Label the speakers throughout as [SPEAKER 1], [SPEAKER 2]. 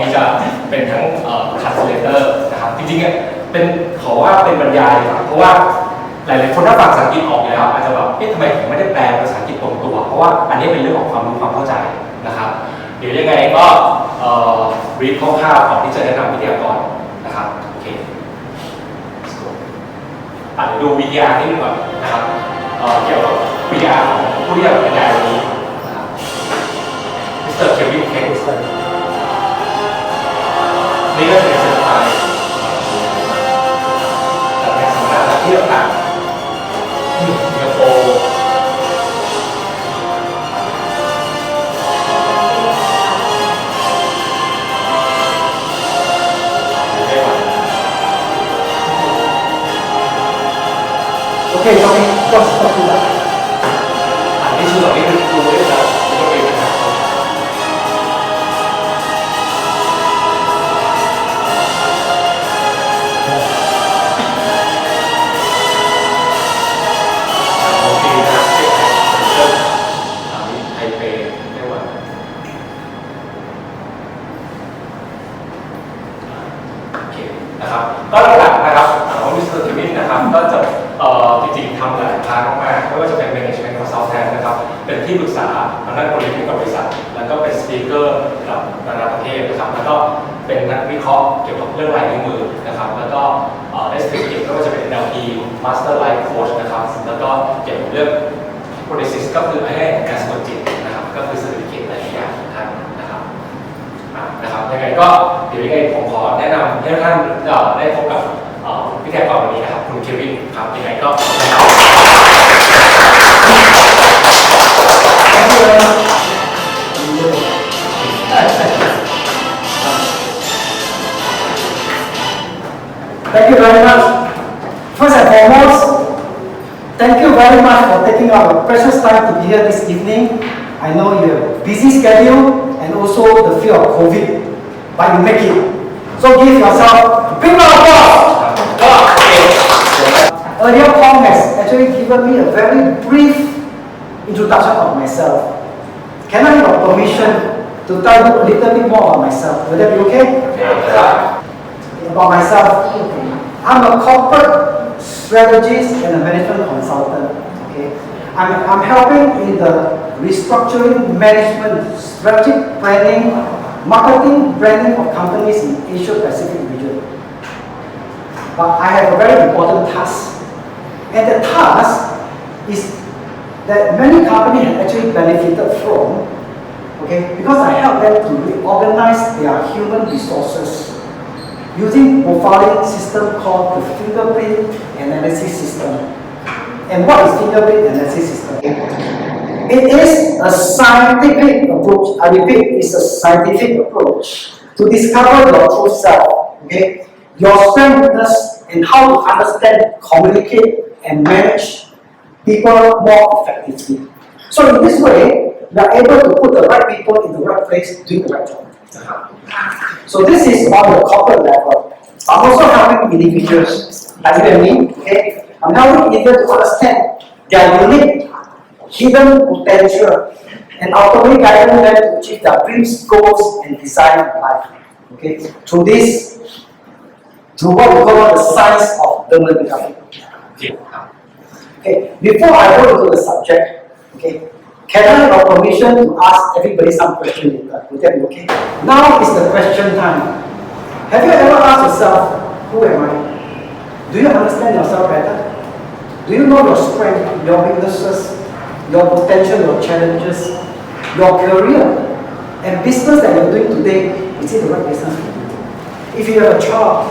[SPEAKER 1] นี้จะเป็นทั้งtranslator นะครับจริงๆเป็นขอว่าเป็นบรรยายครับเพราะว่าหลายๆคนถ้าฟังภาษาอังกฤษออกแล้วอาจจะแบบทำไมผมไม่ได้แปลภาษาอังกฤษตรงตัวเพราะว่าอันนี้เป็นเรื่องของความรู้ความเข้าใจนะครับเดี๋ยวยังไงก็รีดคร่าวๆก่อนที่จะแนะนำวิทยากรนะครับโอเคเดี๋ยวดูวิทยานิดนึงก่อนนะครับเกี่ยวกับวิทยาของผู้ที่จะบรรยายวันนี้นะครับมิสเตอร์เควินเควินนี่ก็เป็นเส้นทางจากงานสัมมนาที่ต่างๆสิงคโปร์
[SPEAKER 2] Okay, just stop that.
[SPEAKER 1] อันนี้คือเราไม่ได้ดูเลยนะก็เป็นปัญหาโอเคนะเช็คเริ่มไทเปไต้หวันโอเคนะครับก็หลักๆนะครับของมิสเตอร์เควินนะครับก็จะจริงๆทำหลายพาร์ทมากๆไม่ว่าจะเป็น management consultant นะครับเป็นที่ปรึกษาทางด้านบริหารกับบริษัทแล้วก็เป็น speaker กับนานาประเทศนะครับแล้วก็เป็นนักวิเคราะห์เกี่ยวกับเรื่องลายนิ้วมือนะครับแล้วก็ได้สติกก็จะเป็น NLP Master Life Coach นะครับแล้วก็เกี่ยวกับเรื่อง Prothesis ก็คือให้การสะกดจิตนะครับก็คือ certificate หลายอย่างของท่านนะครับยังไงก็เดี๋ยวยังไงผมขอแนะนำให้ท่านได้พบกับวิทยากรวันนี้นะครับคุณเควินครับยังไงก็
[SPEAKER 2] Thank you very much. First and foremost, thank you very much for taking out your precious time to be here this evening. I know you have a busy schedule and also the fear of COVID, but you make it. So give yourself a big round of applause. Earlier, Paul has actually given me a very brief introduction of myself. Can I have your permission to tell you a little bit more about myself? Will that be okay? About myself, I'm a corporate strategist and a management consultant. Okay, I'm helping in the restructuring, management, strategic planning, marketing, branding of companies in Asia Pacific region. But I have a very important task, and the task is that many companies have actually benefited from. Okay, because I help them to reorganize their human resources using profiling system called the Fingerprint Analysis System. And what is Fingerprint Analysis System? It is a scientific approach. I repeat, it's a scientific approach to discover your true self, okay? Your strength, weakness, and how to understand, communicate, and manage people more effectively. So in this way, we are able to put the right people in the right place doing the right job. So this is on the corporate level. I'm also helping individuals, like you and me, okay? I'm helping individuals to understand their unique, hidden potential, and ultimately guiding them to achieve their dreams, goals, and desire in life. Okay? Through this, through what we call the science of demography. Okay. Before I go into the subject, okay, can I have permission to ask everybody some questions later? Would that be okay? Now is the question time. Have you ever asked yourself, who am I? Do you understand yourself better? Do you know your strengths, your weaknesses, your potential, your challenges, your career, and business that you're doing today? Is it the right business for you? If you have a job,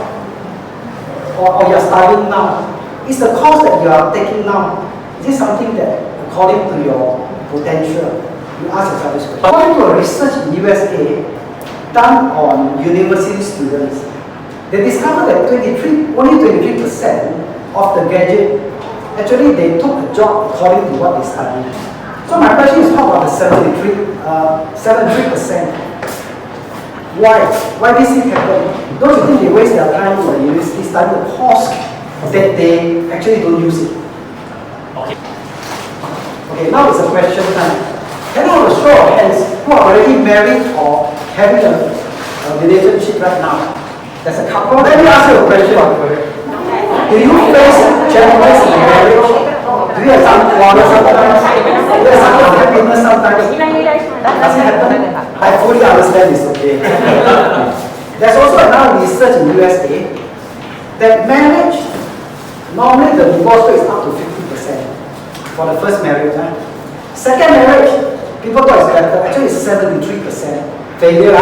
[SPEAKER 2] or you're studying now, is the course that you are taking now, is it something that according to your potential? You ask yourself this question. According to a research in USA done on university students, they discovered that only 23% of the graduate actually they took a job according to what they studied. So my question is, how about the 73%? Why this thing happen? Don't you think they waste their time to the university studying the course that they actually don't use it? Okay, now it's a question time. Can I have a show of hands who are already married or having a relationship right now. There's a couple. Let me ask you a question. Do you face challenges in marriage? Do you have some quarrels sometimes? Do you have some unhappiness sometimes? Does it happen? I fully understand it's okay. There's also another research in USA that marriage, normally the divorce rate is up to 50% for the first marriage. Second marriage, people thought it's better. Actually, it's 73% failure.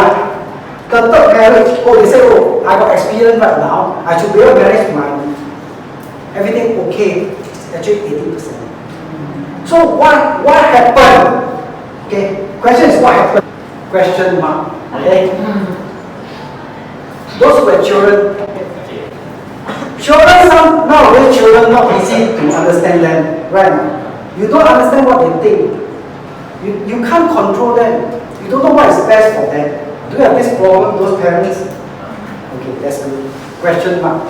[SPEAKER 2] The third marriage, oh, they say, oh, I got experience right now. I should be able to manage everything okay. Actually, 80%. So what happened? Okay, question is what happened? Question mark. Okay. Those who are children. Children, nowadays children not easy to understand them, right? You don't understand what they think. You can't control them. You don't know what is best for them. Do you have this problem, those parents? Okay, that's good. Question mark.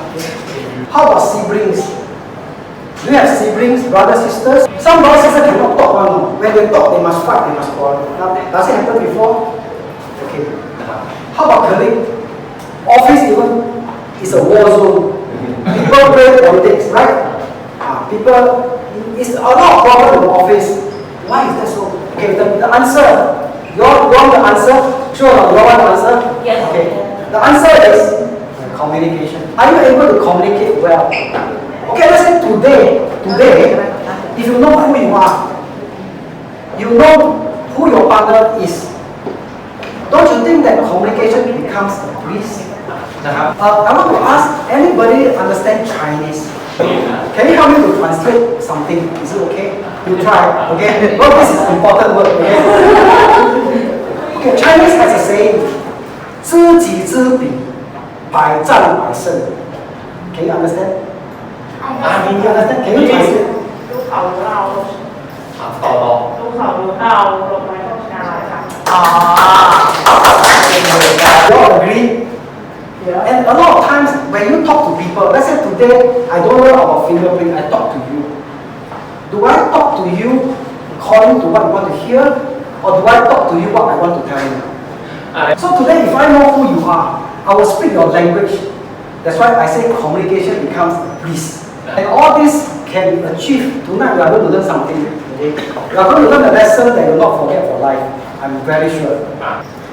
[SPEAKER 2] How about siblings? Do you have siblings, brothers, sisters? Some brothers and sisters cannot talk one. When they talk, they must fight, they must quarrel. Now, does it happen before? Okay. How about colleagues? Office even is a war zone. People play politics, right? It's a lot of problems in the office. Why is that so? Okay, the answer. You want the answer? Sure, you want the answer?
[SPEAKER 3] Yes.
[SPEAKER 2] Okay. The answer is communication. Are you able to communicate well? Okay, let's say today, if you know who you are, you know who your partner is, don't you think that communication becomes a breeze? I want to ask, anybody understand Chinese? Can you help me to translate something? Is it okay? You try, okay? Well, this is an important word, okay? Okay, Chinese has a saying, 知己知彼，百战百胜. Can you understand? Can you understand? Can you translate?
[SPEAKER 3] รู้เขารู้เรา
[SPEAKER 1] ต่อ
[SPEAKER 3] รู้เขารู้เราลงไม้ต้องชนะค่ะ
[SPEAKER 2] You all agree? Yeah. And a lot of times when you talk to people, let's say today I don't know about fingerprint, I talk to you. Do I talk to you according to what you want to hear, or do I talk to you what I want to tell you? So today, if I know who you are, I will speak your language. That's why I say communication becomes a bliss. And all this can be achieved. Tonight we are going to learn something. Okay? We are going to learn a lesson that you will not forget for life. I'm very sure.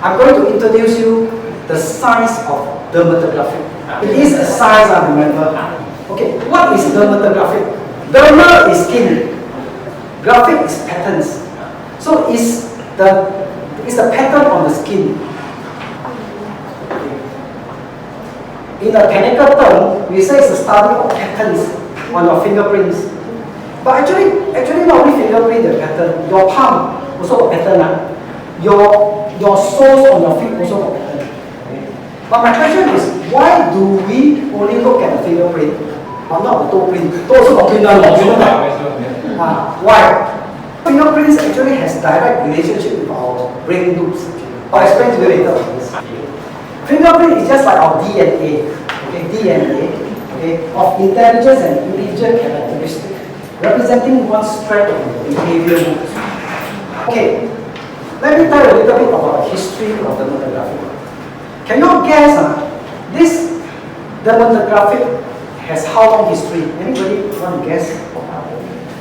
[SPEAKER 2] I'm going to introduce you the science of dermatography. It is a science, I remember. Okay, what is dermatography? Derma is skin. Graphic is patterns. So it's the pattern on the skin. In a technical term, we say it's a study of patterns on your fingerprints. But actually not only fingerprint the pattern, your palm also a pattern. Your soles on your feet also a pattern. But my question is, why do we only look at the fingerprint, but not the toe print? Toe also got print. Why? Fingerprints actually has direct relationship with our brain loops. I'll explain to you later on this. Fingerprint is just like our DNA, okay? DNA, okay, of intelligence and individual characteristics, representing one strength of behaviour. Okay, let me tell you a little bit about the history of dermatography. Can you guess? This dermatography has how long history? Anybody want to guess?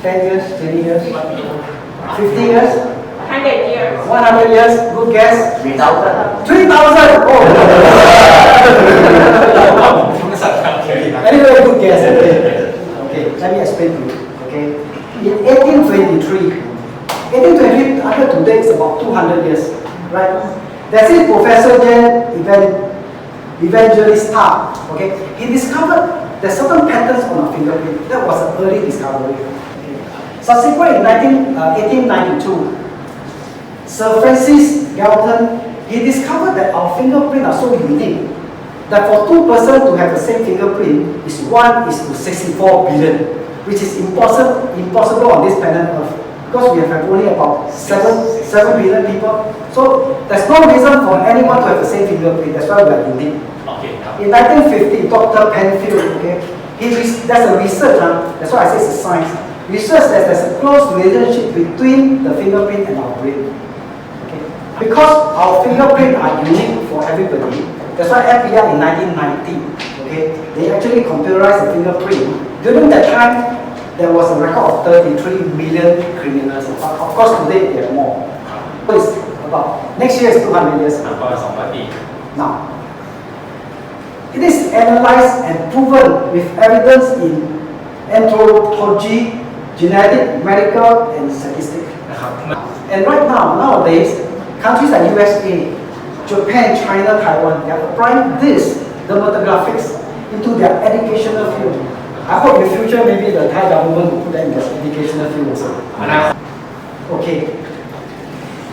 [SPEAKER 2] 10 years, 20 years, 50 years?
[SPEAKER 3] 100 years.
[SPEAKER 2] 100 years, good guess. 3,000. 3,000! Oh! Anyway, good guess. Okay, let me explain to you. Okay, in 1823, until today is about 200 years, right? There's a Professor Evangelista. Okay, he discovered there's certain patterns on our fingerprint. That was an early discovery. Okay. Subsequently, in 1892. Sir Francis Galton, he discovered that our fingerprints are so unique that for two persons to have the same fingerprint is 1:64 billion, which is impossible on this planet Earth because we have only about 7 billion people. So there's no reason for anyone to have the same fingerprint. That's why we are unique.
[SPEAKER 1] Okay.
[SPEAKER 2] In 1950, Dr. Penfield, okay, there's a research. That's why I say it's a science. Research that there's a close relationship between the fingerprint and our brain. Okay. Because our fingerprints are unique for everybody, that's why FBI in 1990, okay, they actually computerized the fingerprint. During that time, there was a record of 33 million criminals. Of course, today there are more. So it's about, next year is 200 years.
[SPEAKER 1] ประมาณ200 ปี
[SPEAKER 2] Now, it is analyzed and proven with evidence in anthropology, genetic, medical, and statistics.
[SPEAKER 1] นะครับ
[SPEAKER 2] And right now, nowadays, countries like USA, Japan, China, Taiwan, they are applying this dermatographics into their educational field. I hope in the future maybe the Thai government will put that in their educational field also.
[SPEAKER 1] อนาคต
[SPEAKER 2] Okay.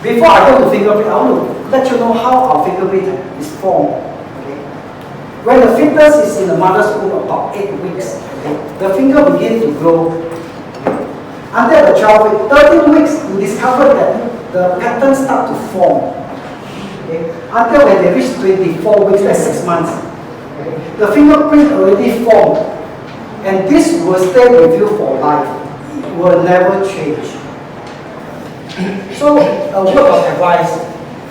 [SPEAKER 2] Before I go to fingerprint, I want to let you know how our fingerprint is formed. Okay. When the fetus is in the mother's womb about 8 weeks, okay, the finger begins to grow. Until the 12 weeks, 13 weeks, you discover that the patterns start to form. Okay. Until when they reach 24 weeks, that's 6 months, okay, the fingerprint already formed. And this will stay with you for life. It will never change. So, a word of advice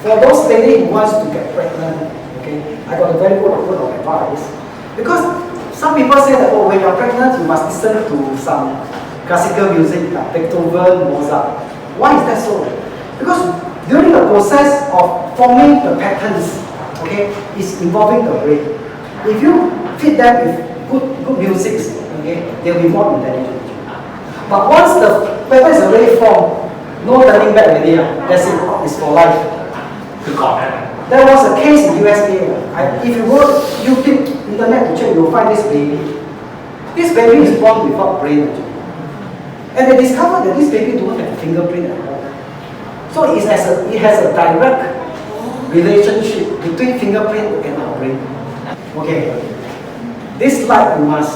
[SPEAKER 2] for those ladies who wants to get pregnant. Okay, I got a very good word of advice because some people say that when you're pregnant, you must listen to some classical music like Beethoven, Mozart. Why is that so? Because during the process of forming the patterns, okay, it's involving the brain. If you feed them with good music, okay, they'll be more intelligent. But once the pattern is already formed, no turning back already. That's it. It's for life.
[SPEAKER 1] คือก่อนหน้านั้น
[SPEAKER 2] There was a case in USA. If you go to YouTube, internet to check, you'll find this baby. This baby is born without brain. And they discovered that this baby don't have a fingerprint at all. So it has a direct relationship between fingerprint and our brain. Okay. This slide you must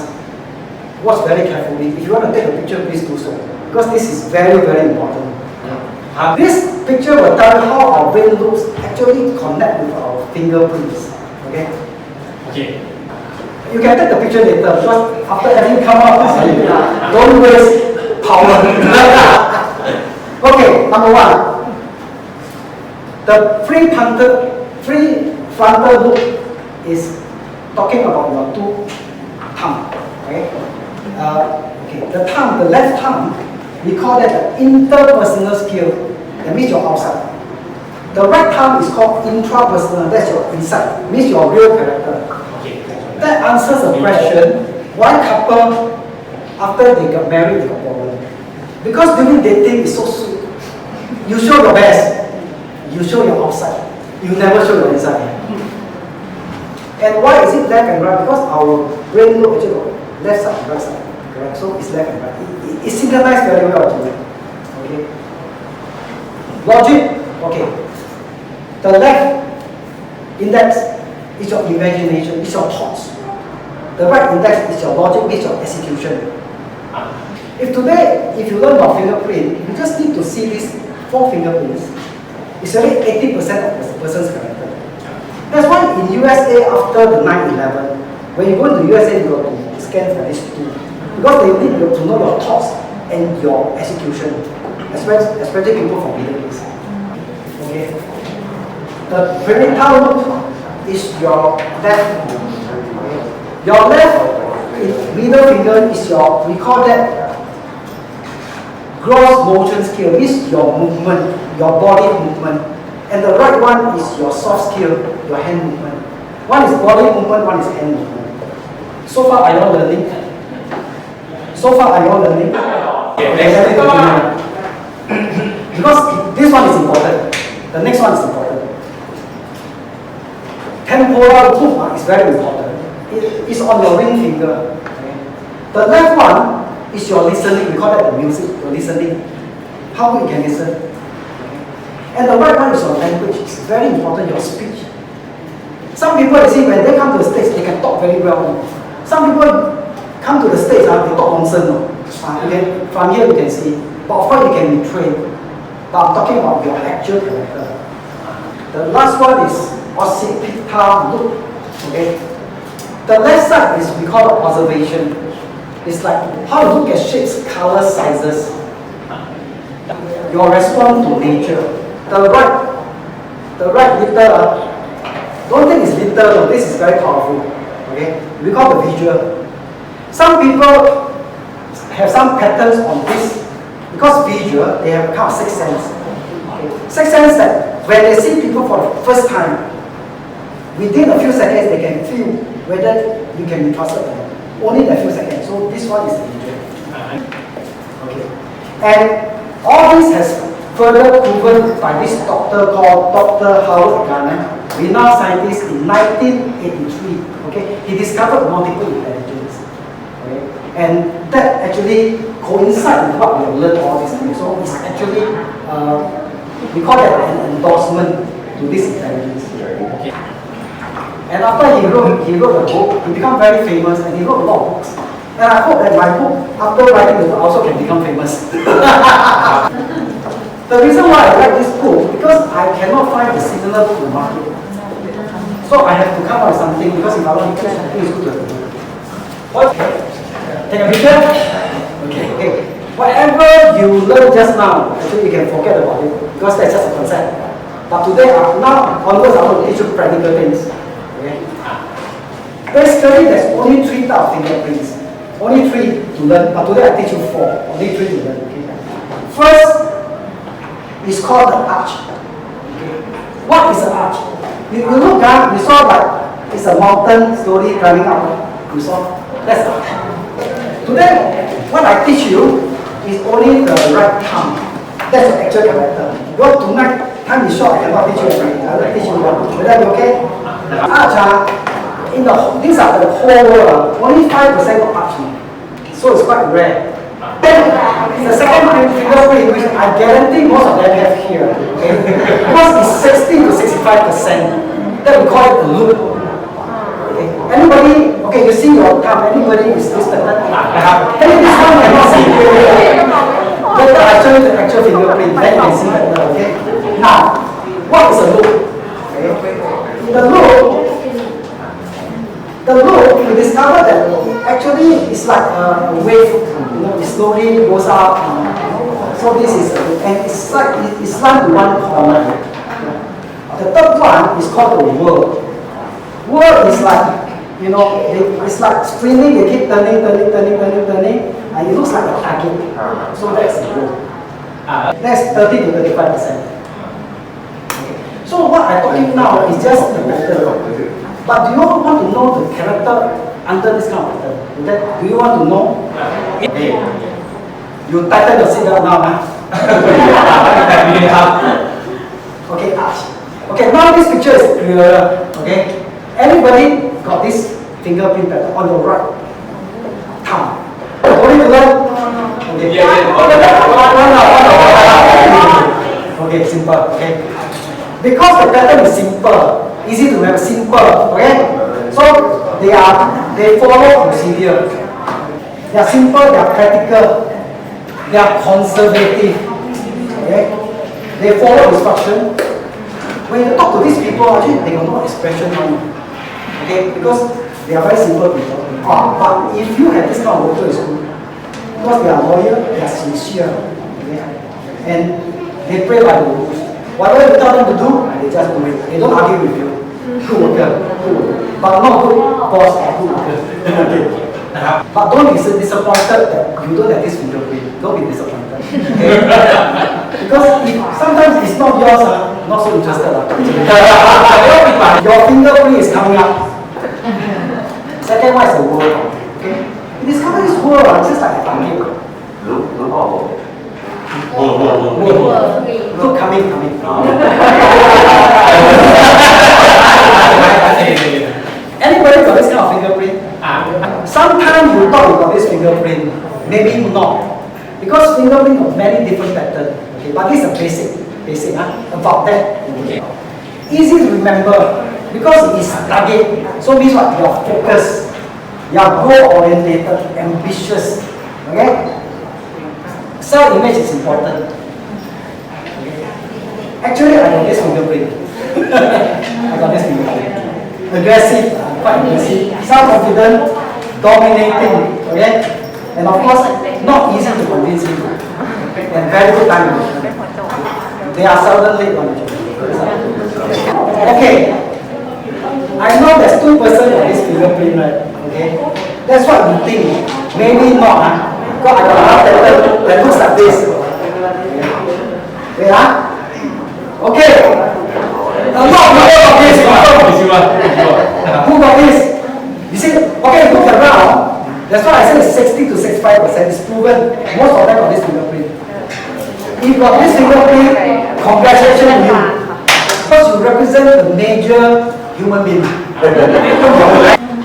[SPEAKER 2] watch very carefully. If you want to take a picture, please do so. Because this is very, very important. This picture will tell you how our brain looks actually connect with our fingerprints. Okay?
[SPEAKER 1] โอเค
[SPEAKER 2] You can take the picture later because after everything come out, don't waste power. Okay, number one. The free frontal loop is talking about your two thumb. Okay? Okay, the thumb, the left thumb, we call that the interpersonal skill. That means you're outside. The right thumb is called intrapersonal. That's your inside. Means your real character.
[SPEAKER 1] โอเค
[SPEAKER 2] That answers the question why couple after they got married they got problem. Because during dating it's so sweet. You show your best. You show your outside. You never show your inside. And why is it left and right? Because our brain look actually left side and right side. Correct? So it's left and right. It synchronized very well to it. Okay. Logic. Okay. The left index is your imagination, is your thoughts. The right index is your logic, is your execution. If today, if you learn about fingerprint, you just need to see these 4 fingerprints. It's already 80% of the person's character. That's why in USA after the 9/11, when you go to USA, you got to scan for these 2. Because they need to know your thoughts and your execution, especially people from Middle East. Okay. The perimeter loop is your left. Your left middle finger is your, we call that gross motion skill, is your movement, your body movement. And the right one is your soft skill, your hand movement. One is body movement, one is hand movement. So far, are you all learning? So far, are you all learning? Because this one is important. The next one is important. Temporal loop is very important. It's on your ring finger. Okay? The left one is your listening. We call that the music, your listening. How you can listen. Okay? And the right one is your language. It's very important, your speech. Some people, you see, when they come to the States, they can talk very well. Some people come to the States, they talk nonsense. From here you can see. But of course you can be trained. But I'm talking about your actual character. The last one is occipital loop. Okay? The left side is we call it observation. It's like how you look at shapes, colors, sizes. Your response to nature. The right the right little, don't think it's little, this is very powerful. Okay, we call the visual. Some people have some patterns on this because visual, they have kind of sixth sense. Okay. Sixth sense that when they see people for the first time, within a few seconds they can feel whether you can be trusted or not. Only in a few seconds. So this one is the visual. Okay. And all this has further proven by this doctor called Dr. Howard Gardner, renowned scientist in 1983. Okay, he discovered multiple intelligence. Okay, and that actually coincides with what we have learned all this time. So it's actually we call that an endorsement to this intelligence. Okay. And after he wrote a book, he became very famous, and he wrote a lot of books. And I hope that my book, after writing the book, also can become famous. The reason why I write this book, because I cannot find a similar book in the market. So I have to come up with something, because if I want to do something, it's good to have a book. What? Take a picture? Okay. Whatever you learned just now, actually you can forget about it, because that's just a concept. But today, now onwards, I want to teach you practical things. Okay? Basically, there's only 3 types of fingerprints. Only 3 to learn, but today I teach you 4. Only 3 to learn. Okay? First, it's called the arch. Okay. What is an arch? You look down, you saw like it's a mountain slowly climbing up. You saw? That's the arch. Today, what I teach you is only the right thumb. That's the actual character. Because tonight, time is short, I cannot teach you everything. I will teach you one. Will that be okay? Arch, these are the whole world, only 5% of arch. So it's quite rare. Then the second fingerprint, which I guarantee most of them have here, okay? Because it's 60 to 65%. Then we call it a loop. Okay. Anybody, okay, you see your thumb, anybody is this pattern? Hey, this one I cannot see. Later I show you the actual fingerprint, then you can see better, okay? Now, what is a loop? Okay. The loop, you discover that actually it's like a wave, it slowly goes up. So this is, and it's like, it's like one corner. The third one is called the whirl. Whirl is like, it's like spinning, they keep turning, and it looks like a target. So that's the whirl. That's 30 to 35%. Okay. So what I'm talking now is just the method. But do you want to know the character under this kind of pattern? Do you want to know? Okay. You tighten your seatbelt now, Okay, arch. Okay, now this picture is clearer. Okay. Everybody got this fingerprint pattern on your right thumb. Only to learn. Okay. Okay, simple. Okay. Because the pattern is simple. Easy to remember, simple, okay? So they follow procedure. They are simple, they are practical, they are conservative, okay? They follow instruction. When you talk to these people, actually they got no expression on, okay? Because they are very simple people. But if you have this kind of worker, it's good. Because they are loyal, they are sincere, okay? And they play by the rules. Whatever you tell them to do, they just do it. They don't argue with you. Good worker, but not good boss or good worker. Okay. But don't be disappointed that you don't have this fingerprint. Don't be disappointed. Okay? Because if sometimes it's not yours, not so interested. Your fingerprint is coming up. Second one is the world. Okay? You discover this world, it's just like a funny. Look, coming. Anybody got this kind of fingerprint? Sometimes you thought you got this fingerprint, maybe not. Because fingerprint got many different patterns. Okay, but this is a basic about that. Okay. Easy to remember because it's target. So means what? You're focused, you're goal-oriented, ambitious. Okay? Self-image is important. Actually, I got this fingerprint. Aggressive, quite aggressive, self-confident, dominating, okay? And of course, not easy to convince you. And very good time management. They are seldom late on the job. Okay. I know there's 2% of this fingerprint, right? Okay. That's what you think. Maybe not, huh? Because I got another pattern that looks like this. Wait, huh? Okay. A lot of people got this. Who got this? You see, okay, look around. That's why I say 60 to 65% is proven. Most of them got this fingerprint. If you got this fingerprint, congratulations to you. Because you represent the major human being.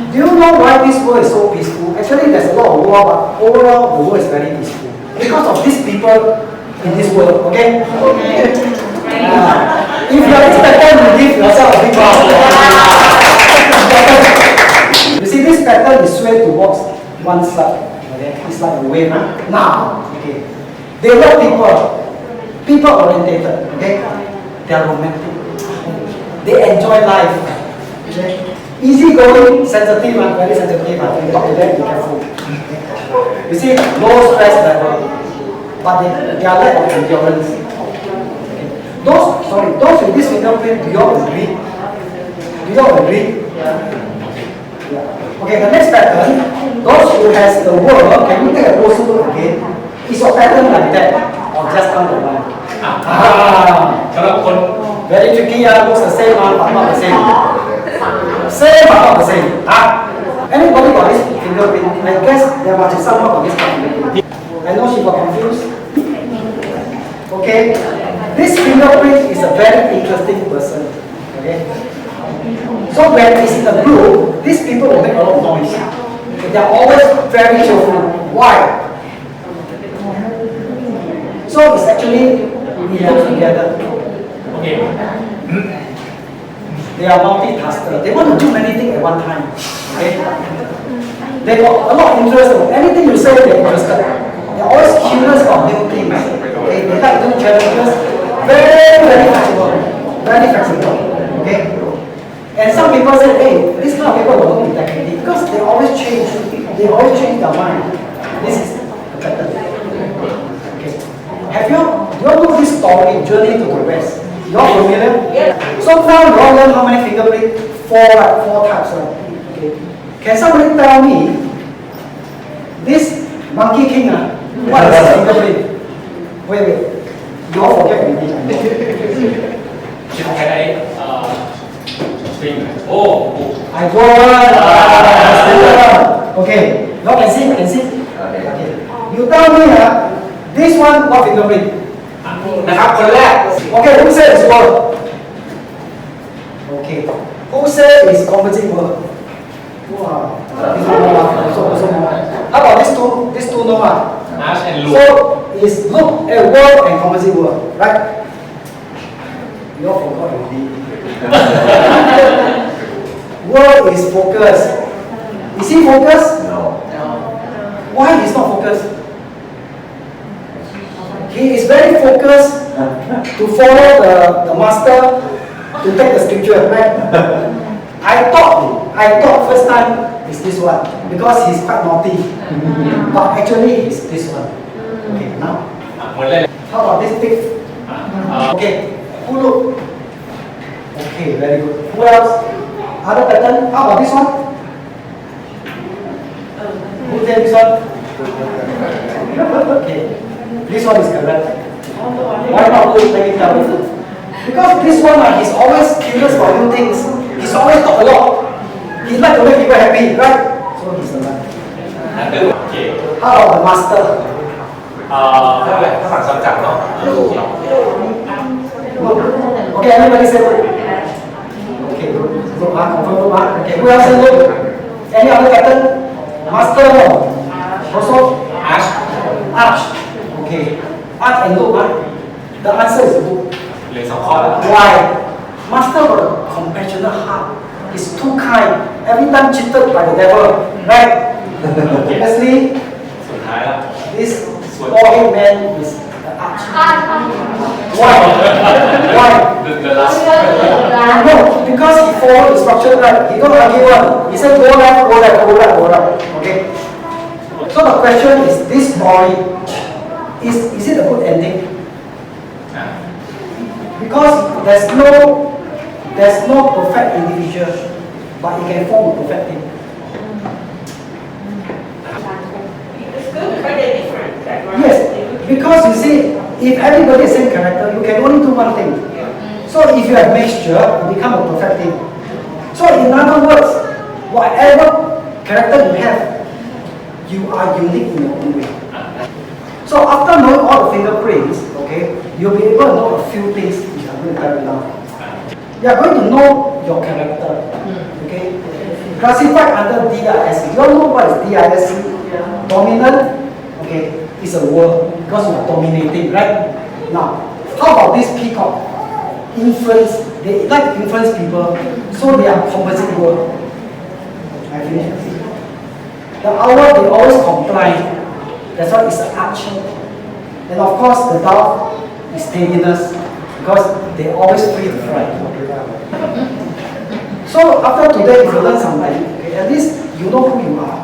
[SPEAKER 2] Do you know why this world is so peaceful? Actually, there's a lot of war, but overall, the world is very peaceful. Because of these people in this world, okay? If you are expected to give yourself a big round. You see, this pattern is swayed towards one side. Okay? It's like a wave. Now, okay. They love people orientated. Okay? They are romantic. They enjoy life. Okay? Easy going, sensitive, very sensitive. Be careful. You see, low stress level, but they are lack of endurance. Those with this fingerprint, do you all agree? Do you all agree? Yeah. Okay, the next pattern, those who has the word, can you take a closer look again? Is your pattern like that? Or just down the line? Very tricky, looks the same, but not the same. Same, but not the same. Anybody got this fingerprint? I guess there must be someone got this fingerprint. I know she got confused. Okay? This fingerprint is a very interesting person. Okay? So when it's in a group, these people will make a lot of noise. They are always very cheerful. Why? So it's actually we work together. Okay. They are multitaskers. They want to do many things at one time. Okay? They got a lot of interest. Anything you say, they're interested. They're always curious about new things. Okay? They like new challenges. Very flexible. Very flexible. Okay? And some people say, hey, this kind of people will work with technique because they always change. They always change their mind. This is the pattern. Okay. Do you know this story, Journey to the West? You all familiar? Yes. So now you all learn how many fingerprints? Four types, right? Okay. Can somebody tell me this Monkey King, what is his fingerprint? Wait. You all forget already. I got okay. You all can see? Okay. You tell me, this one, what fingerprint? Okay, who said it's word? Okay. Who said it's composite word? Wow. How about these two? These two no?
[SPEAKER 1] Ash and look.
[SPEAKER 2] So it's look at word and composite word, right? You all forgot already. Word is focus. Is he focused?
[SPEAKER 4] No.
[SPEAKER 2] Why he's not focused? He is very focused to follow the master to take the scripture, right? I thought first time is this one because he's quite naughty, but actually it's this one. Okay, now how about this thick? Okay, who look? Okay, very good. Who else? Other pattern? How about this one? Who said this one? Okay. This one is correct. Why not look? Let me tell you. Because this one, he's always curious about new things. He's always talk a lot. He like to make people happy, right? So he's the right. How about the master? Okay, everybody say look. Okay, look, confirm look. Okay, who else say look? Any other pattern? Master no. Also? Arch. Okay. Arch and look, the answer is look. Why? Master got a compassionate heart. He's too kind. Every time cheated by the devil, right? Honestly, this forehead man is the arch. Why?
[SPEAKER 1] The last.
[SPEAKER 2] No, because he followed instruction right. He don't argue one. He said go left, go left, go right, go right. Okay. So the question is, this story is it a good ending? because there's no perfect individual, but it can form a perfect team.
[SPEAKER 3] It's good because they're different. That's why
[SPEAKER 2] Yes,
[SPEAKER 3] they-
[SPEAKER 2] because you see, if everybody is same character, you can only do one thing. So if you have mixture, you become a perfect team. So in other words, whatever character you have, you are unique in your own way. So after knowing all the fingerprints, okay, you'll be able to know a few things which I'm going to tell you now. You are going to know your character, okay? Classified under DISC. You all know what is DISC? Dominant, okay, is a word because you are dominating, right? Now, how about this peacock? Influence, they like to influence people, so they are composite word. I finish. The owl, they always comply. That's why it's an arch. And of course, the dove is steadiness because they always free to fly. So after today, if you learn something, okay, at least you know who you are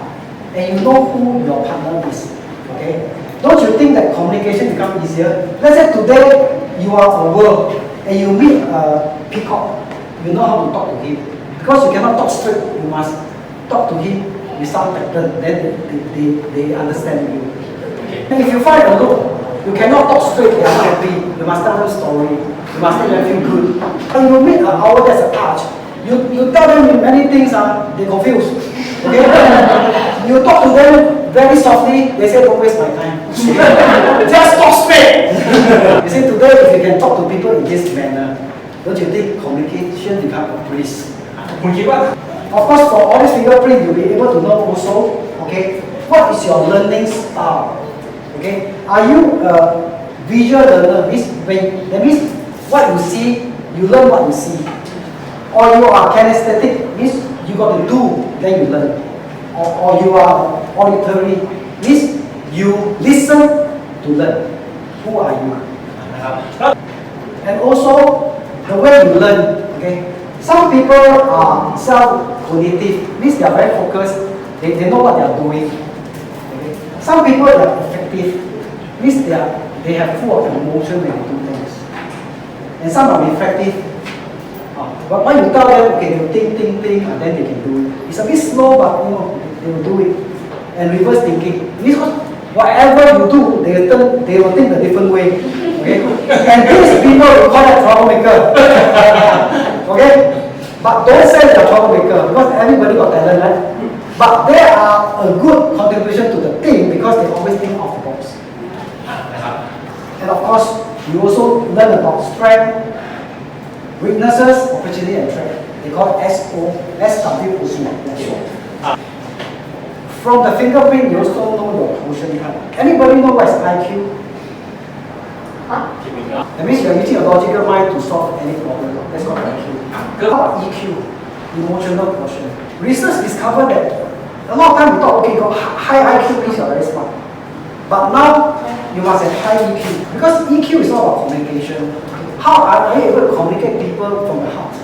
[SPEAKER 2] and you know who your partner is. Okay? Don't you think that communication becomes easier? Let's say today you are a world and you meet a peacock, you know how to talk to him. Because you cannot talk straight, you must talk to him with some pattern, then they understand you. And if you find a look, you cannot talk straight, they are happy. You must tell them a story. You must make them feel good. When you meet an owl that's an arch, you tell them many things, they confuse. Okay? You talk to them very softly, they say, don't waste my time. Just talk straight. You see, today if you can talk to people in this manner, don't you think communication becomes a breeze? Of course, for all these fingerprint, you'll be able to know also, okay, what is your learning style? Okay, are you a visual learner? That means what you see, you learn what you see. Or you are kinesthetic, means you got to do, then you learn. Or you are auditory, means you listen to learn. Who are you? And also, the way you learn, okay? Some people are self-cognitive, means they are very focused, they know what they are doing. Okay? Some people are effective, means they have full of emotion when they do things. And some are reflective. But when you tell them, okay, they will think, and then they can do it. It's a bit slow, but they will do it. And reverse thinking, means whatever you do, they will think a different way. Okay? And these people, we call that troublemaker. Okay? But don't say they're troublemaker, because everybody got talent, right? But they are a good contribution to the team because they always think off the box. And of course, you also learn about strength, weaknesses, opportunity, and threat. They call it SWOT. From the fingerprint, you also know your quotient type. Anybody know what is IQ? That means you are using a logical mind to solve any problem. That's called IQ. How about EQ? Emotional quotient. Research discovered that a lot of time we thought, okay, you got high IQ means you are very smart. But now you must have high EQ because EQ is all about communication. How are you able to communicate people from the heart?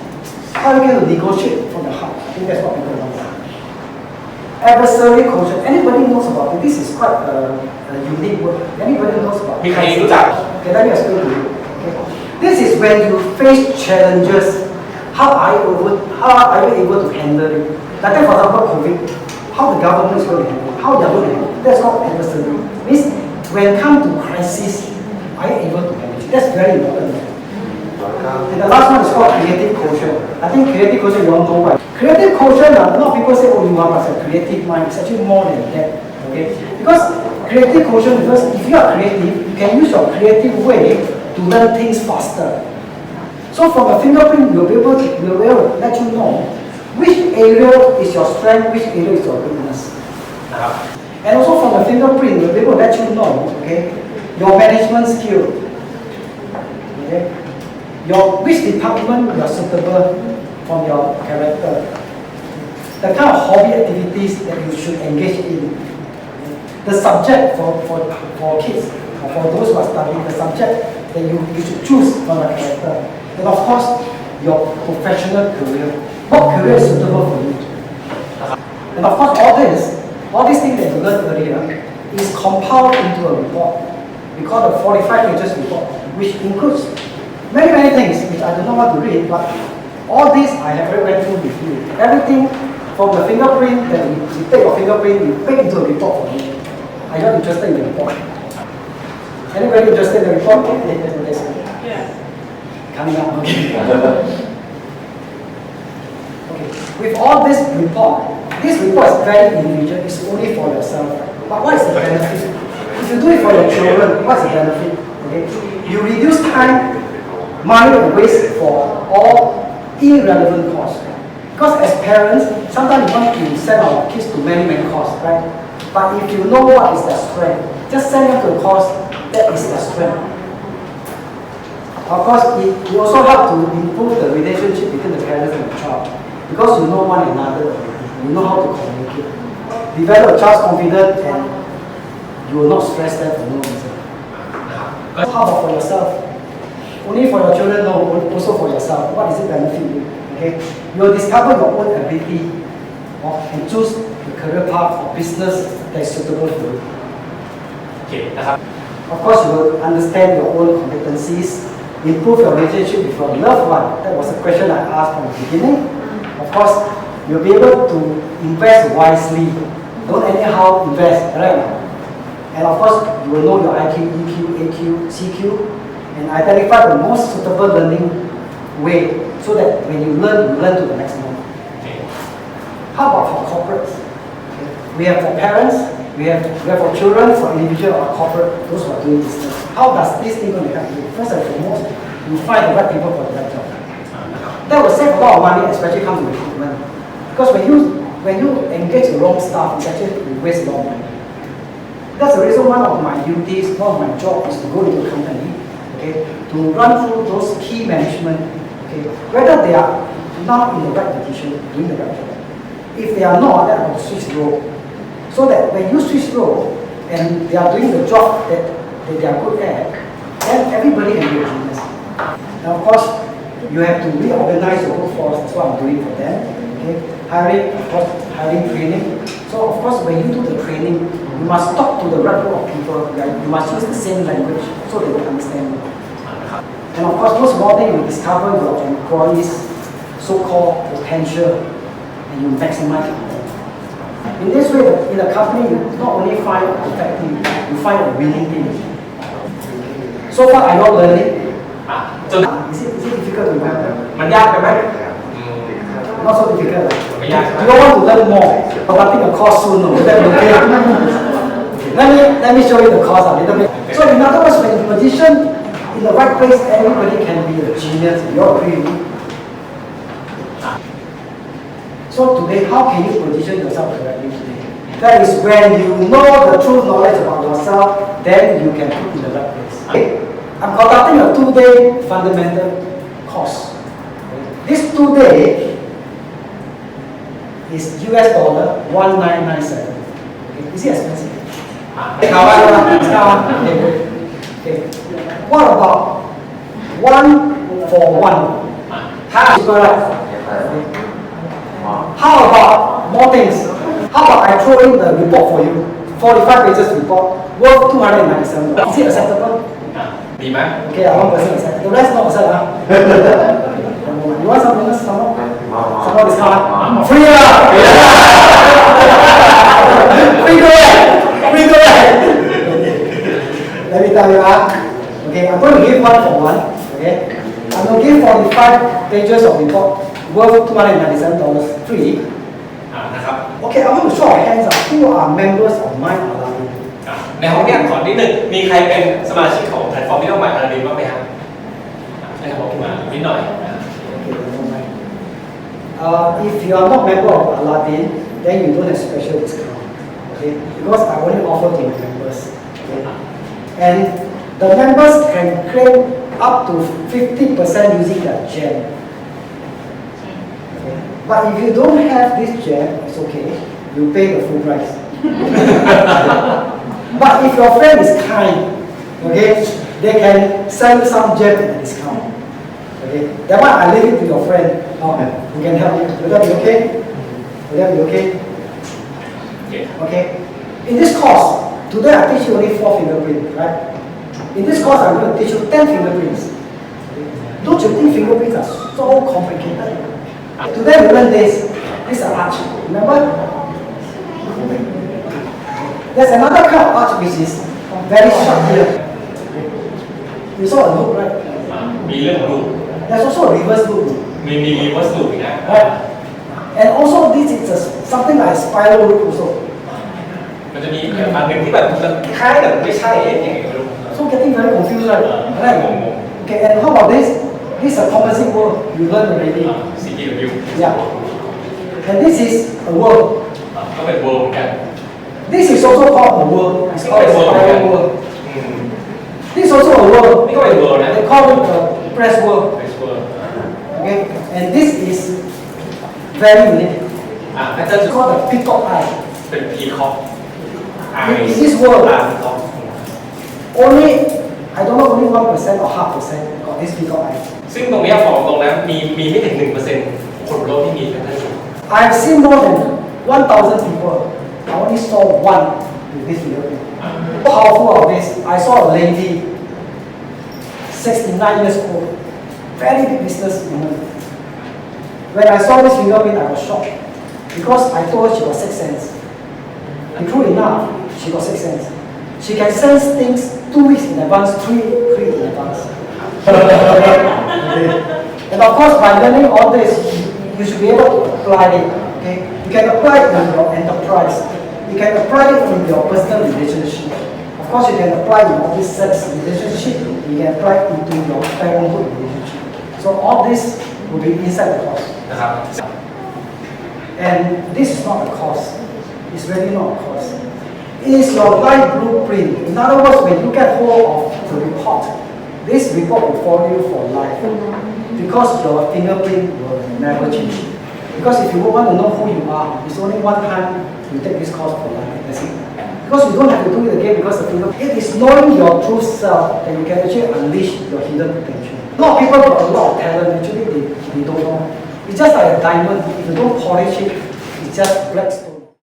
[SPEAKER 2] How are you going to negotiate from the heart? I think that's what people want. Adversary quotient. Anybody knows about it? This is quite a unique word. Anybody knows about it? Okay, let me explain to you. Okay. This is when you face challenges. How are you able to handle it? Like for example, COVID. How the government is going to handle it? How they are going to handle it? That's called adversary. Means when it comes to crisis, are you able to handle it? That's very important. And the last one is called creative quotient. I think creative quotient you all know why. Creative quotient, a lot of people say, oh, you must have creative mind. It's actually more than that. Okay? Because creative quotient, because if you are creative, you can use your creative way to learn things faster. So from the fingerprint, we'll be able to let you know which area is your strength, which area is your weakness. And also from the fingerprint, we'll be able to let you know, okay, your management skill. Okay? Which department you are suitable from your character. The kind of hobby activities that you should engage in. The subject for kids, or for those who are studying, the subject that you should choose from your character. And of course, your professional career. What career is suitable for you? And of course, all these things that you learned earlier is compiled into a report. We call the 45 pages report, which includes many things which I do not want to read, but all this I have already went through with you. Everything from the fingerprint that you take your fingerprint, you make into a report for me. Are you not interested in the report? Anybody interested in the report?
[SPEAKER 3] Yeah.
[SPEAKER 2] Coming up, okay. Okay. With all this report is very individual, it's only for yourself. But what is the benefit? If you do it for your children, what's the benefit? Okay? You reduce time, money, and waste for all irrelevant costs. Because as parents, sometimes we want to send our kids to many courses, right? But if you know what is their strength, just send them to a course that is their strength. Of course, it will also help to improve the relationship between the parents and the child. Because you know one another, you know how to communicate. Develop a child's confidence and you will not stress them for no reason. How about for yourself? Only for your children, no, also for yourself. What does it benefit you? Okay? You will discover your own ability and choose the career path or business that is suitable for you.
[SPEAKER 1] Okay.
[SPEAKER 2] Of course, you will understand your own competencies, improve your relationship with your loved one. That was a question I asked from the beginning. Of course, you'll be able to invest wisely. Don't anyhow invest, right? And of course, you will know your IQ, EQ, AQ, CQ, and identify the most suitable learning way so that when you learn to the next level.
[SPEAKER 1] Okay.
[SPEAKER 2] How about for corporates? Okay. We have for parents, we have for children, for individual or corporate, those who are doing business. How does this thing going to help you? First and foremost, you find the right people for the right job. That will save a lot of money, especially come to recruitment. Because when you engage the wrong staff, it's actually you waste a lot of money. That's the reason one of my duties, one of my jobs is to go into a company, okay, to run through those key management, okay, whether they are now in the right position, doing the right job. If they are not, then I will switch role. So that when you switch role and they are doing the job that they are good at, then everybody can be a genius. Now, of course, you have to reorganize your workforce. That's what I'm doing for them. Okay, hiring, of course, hiring, training. So, of course, when you do the training, you must talk to the right group of people. Right? You must use the same language so they will understand you. And of course, most important, you discover your employees' so-called potential, and you maximize it. In this way, in a company, you not only find a perfect team, you find a winning team. So far, I not learning. Is it difficult to remember?
[SPEAKER 1] มันยากไปไหม
[SPEAKER 2] Not so difficult.
[SPEAKER 1] ไม่ยาก
[SPEAKER 2] Do you want to learn more? Conducting a course soon, no? That will be okay. Let me show you the course a little bit. So in other words, when you position in the right place, everybody can be a genius. You agree with me? So today, how can you position yourself correctly today? That is when you know the true knowledge about yourself, then you can put in the right place. Okay? I'm conducting a 2-day fundamental course. This 2-day is US dollar 1997. Okay. Is it expensive? Okay. What about 1-for-1? How about more things? How about I throw in the report for you? 45 pages report worth $297. Is it acceptable?
[SPEAKER 1] ดีไหม
[SPEAKER 2] Okay, I want person accept. The rest not accept. You want some bonus? Some more discount? Free lah! Free go ahead! Free go ahead! Let me tell you okay, I'm going to give 1-for-1. Okay, I'm going to give 45 pages of report worth $297 free.
[SPEAKER 1] นะครับ
[SPEAKER 2] Okay, I want to show our hands up. Who are members of my Aladdin?
[SPEAKER 1] ในห้องนี้ขอนิดหนึ่งมีใครเป็นสมาชิกของแพลตฟอร์มที่ต้องหมายอะไรบ้างไหมครับให้เขาบอกขึ้นมานิดหน่อย
[SPEAKER 2] If you are not member of Aladdin, then you don't have special discount. Okay, because I only offer to my members. Okay, and the members can claim up to 50% using their gem. Okay. But if you don't have this gem, it's okay. You pay the full price. But if your friend is kind, okay, they can send some gem at a discount. Okay, that one I leave it to your friend. Who can help you. Will that be okay? Will that be okay? Okay. In this course, today I teach you only 4 fingerprints, right? In this course, I'm going to teach you 10 fingerprints. Okay. Don't you think fingerprints are so complicated? Today we learned this. This is an arch. Remember? There's another kind of arch which is very sharp here. You saw a loop, right?
[SPEAKER 1] มีเรื่องของรูป
[SPEAKER 2] There's also a reverse loop.
[SPEAKER 1] มีรีเวิร์สรูปอีกนะ
[SPEAKER 2] Right? And also this is something like a spiral loop also.
[SPEAKER 1] มันจะมีอันหนึ่งที่แบบคล้ายแต่ไม่ใช่ยังไงไม่รู้
[SPEAKER 2] So getting very confused, right?
[SPEAKER 1] อะไรงง
[SPEAKER 2] Okay, and how about this? This is a composite world. You learned already.
[SPEAKER 1] ๆ CGW
[SPEAKER 2] Yeah. And this is a world.
[SPEAKER 1] ก็เป็นเวิร์เหมือนกัน
[SPEAKER 2] This is also called a world. It's called a spiral world.
[SPEAKER 1] อืม
[SPEAKER 2] This is also a world.
[SPEAKER 1] นี่ก็เป็นเวิร์นะ
[SPEAKER 2] They call it a press world.
[SPEAKER 1] เป็นเวิร์
[SPEAKER 2] Okay, and this is very unique.
[SPEAKER 1] อาจารย์
[SPEAKER 2] It's called the peacock eye.
[SPEAKER 1] เป็นพีคอก
[SPEAKER 2] In this world,
[SPEAKER 1] ตาพีคอก
[SPEAKER 2] only I don't know only 1% or 0.5% got this peacock eye.
[SPEAKER 1] ซึ่งตรงนี้ของตรงนั้นมีไม่ถึง 1% คนบนโลกที่มีแฟนตาซี
[SPEAKER 2] I've seen more than 1,000 people. I only saw one with this fingerprint. How powerful of this? I saw a lady, 69 years old, very big businesswoman. When I saw this fingerprint, I was shocked because I told her she got 6 sense. And true enough, she got 6 sense. She can sense things 2 weeks in advance, 3 in advance. Okay. And of course, by learning all this, you should be able to apply it. Okay? You can apply it in your enterprise. You can apply it in your personal relationship. Of course, you can apply it in all this sex relationship. You can apply it into your parenthood relationship. So all this will be inside the course.
[SPEAKER 1] นะครับ
[SPEAKER 2] And this is not a course. It's really not a course. It is your life blueprint. In other words, when you get hold of the report, this report will follow you for life. Because your fingerprint will never change. Because if you want to know who you are, it's only one time you take this course for life. That's it. Because you don't have to do it again because the fingerprint. It is knowing your true self that you can actually unleash your hidden potential. A lot of people got a lot of talent, actually they don't know. It's just like a diamond. If you don't polish it, it's just black stone.